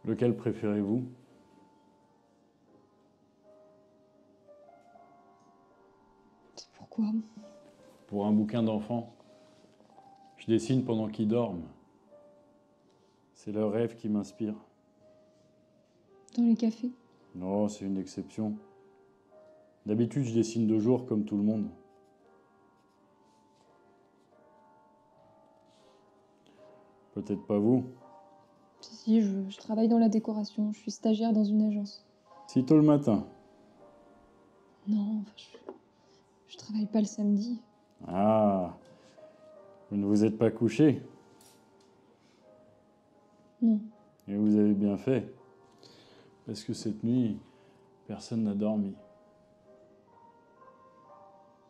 Lequel préférez-vous? C'est pourquoi? Pour un bouquin d'enfant. Je dessine pendant qu'ils dorment. C'est leur rêve qui m'inspire. Dans les cafés? Non, c'est une exception. D'habitude, je dessine de jour comme tout le monde. Peut-être pas vous. Si, je travaille dans la décoration. Je suis stagiaire dans une agence. Si tôt le matin. Non, enfin, je travaille pas le samedi. Ah, vous ne vous êtes pas couché? Non. Et vous avez bien fait. Parce que cette nuit, personne n'a dormi.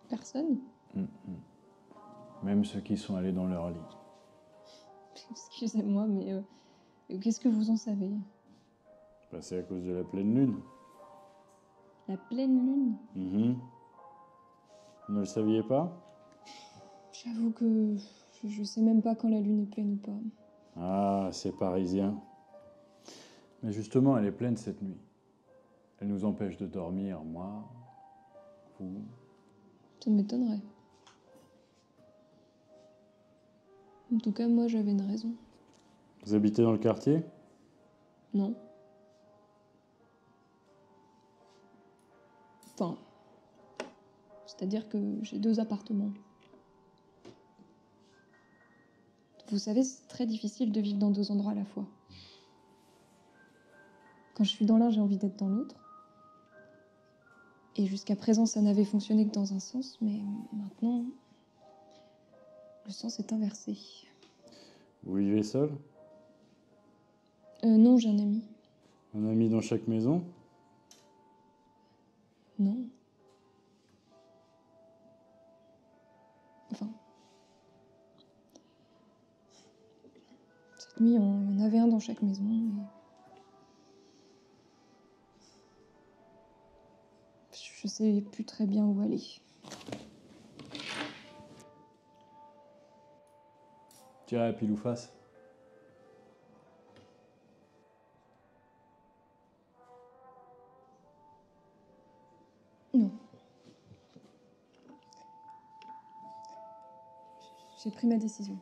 Personne? Même ceux qui sont allés dans leur lit. Excusez-moi, mais qu'est-ce que vous en savez? Bah, c'est à cause de la pleine lune. La pleine lune? Vous ne le saviez pas? J'avoue que je sais même pas quand la lune est pleine ou pas. Ah, c'est parisien. Mais justement, elle est pleine cette nuit. Elle nous empêche de dormir, moi, vous. Ça m'étonnerait. En tout cas, moi, j'avais une raison. Vous habitez dans le quartier? Non. Enfin, c'est-à-dire que j'ai 2 appartements. Vous savez, c'est très difficile de vivre dans 2 endroits à la fois. Quand je suis dans l'un, j'ai envie d'être dans l'autre. Et jusqu'à présent, ça n'avait fonctionné que dans un sens, mais maintenant, le sens est inversé. Vous vivez seul? Non, j'ai un ami. Un ami dans chaque maison? Non. Enfin. Cette nuit, il y en avait un dans chaque maison. Et je sais plus très bien où aller. Tiens, à pile ou face. Non. J'ai pris ma décision.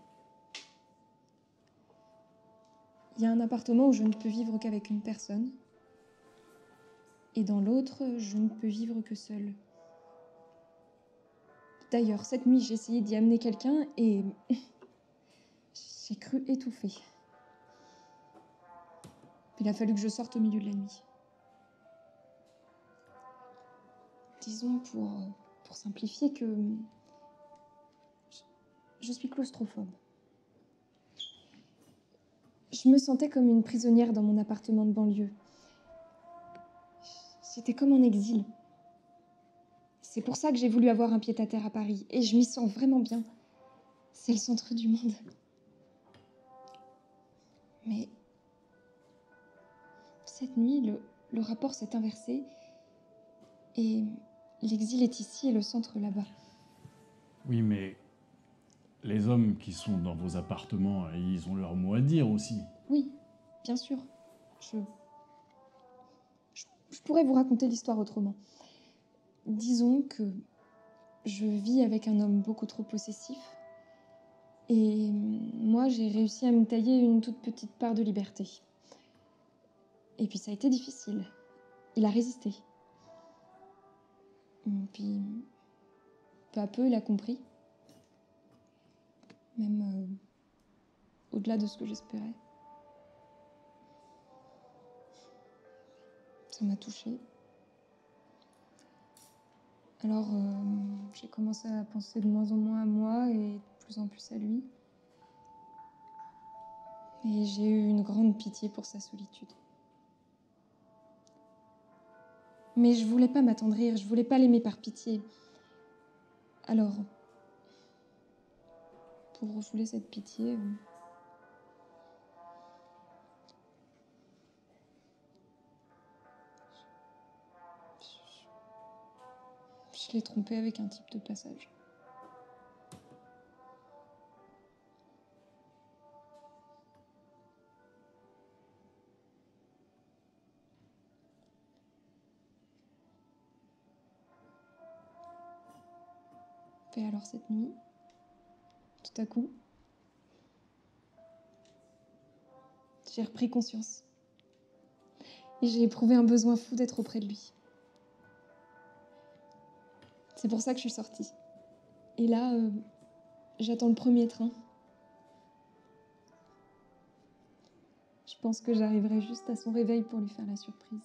Il y a un appartement où je ne peux vivre qu'avec une personne. Et dans l'autre, je ne peux vivre que seule. D'ailleurs, cette nuit, j'ai essayé d'y amener quelqu'un et j'ai cru étouffer. Il a fallu que je sorte au milieu de la nuit. Disons, pour simplifier, que je suis claustrophobe. Je me sentais comme une prisonnière dans mon appartement de banlieue. J'étais comme en exil. C'est pour ça que j'ai voulu avoir un pied-à-terre à Paris. Et je m'y sens vraiment bien. C'est le centre du monde. Mais cette nuit, le rapport s'est inversé. Et l'exil est ici et le centre là-bas. Oui, mais les hommes qui sont dans vos appartements, ils ont leur mot à dire aussi. Oui, bien sûr. Je pourrais vous raconter l'histoire autrement. Disons que je vis avec un homme beaucoup trop possessif. Et moi, j'ai réussi à me tailler une toute petite part de liberté. Et puis ça a été difficile. Il a résisté. Et puis, peu à peu, il a compris. Même au-delà de ce que j'espérais. Ça m'a touchée. Alors, j'ai commencé à penser de moins en moins à moi et de plus en plus à lui. Et j'ai eu une grande pitié pour sa solitude. Mais je voulais pas m'attendrir, je voulais pas l'aimer par pitié. Alors, pour refouler cette pitié, je l'ai trompé avec un type de passage. Et alors cette nuit, tout à coup, j'ai repris conscience. Et j'ai éprouvé un besoin fou d'être auprès de lui. C'est pour ça que je suis sortie. Et là, j'attends le premier train. Je pense que j'arriverai juste à son réveil pour lui faire la surprise.